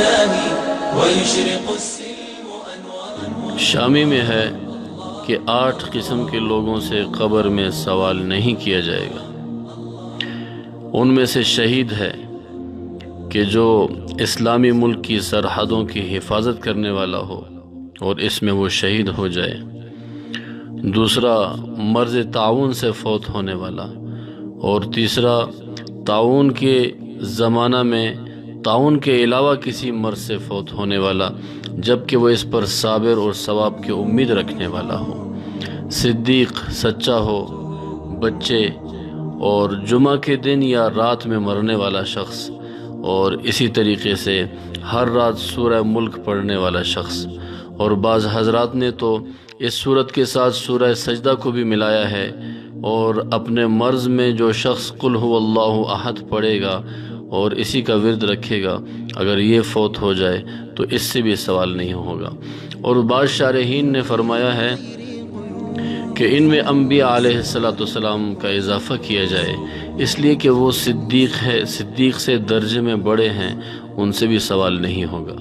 السامي ويشرق السلم أنوارا. شامی میں ہے کہ 8 قسم کے لوگوں سے قبر میں سوال نہیں کیا جائے گا. ان میں سے شہید ہے کہ جو اسلامی ملک کی سرحدوں کی حفاظت کرنے والا ہو اور اس میں وہ شہید ہو جائے. دوسرا مرض طاعون سے فوت ہونے والا. اور تیسرا طاعون کے زمانہ میں طاعون کے علاوہ کسی مرض سے فوت ہونے والا جبکہ وہ اس پر صابر اور ثواب کی امید رکھنے والا ہو. صدیق سچا ہو. بچے اور جمعہ کے دن یا رات میں مرنے والا شخص. اور اسی طریقے سے ہر رات سورہ ملک پڑھنے والا شخص. اور بعض حضرات نے تو اس صورت کے ساتھ سورہ سجدہ کو بھی ملایا ہے. اور اپنے مرض میں جو شخص قل هو اللہ احد پڑھے گا اور اسی کا ورد رکھے گا اگر یہ فوت ہو جائے تو اس سے بھی سوال نہیں ہوگا. اور بعض شارحین نے فرمایا ہے کہ ان میں انبیاء علیہ السلام کا اضافہ کیا جائے اس لیے کہ وہ صدیق ہے، صدیق سے درجے میں بڑے ہیں، ان سے بھی سوال نہیں ہوگا.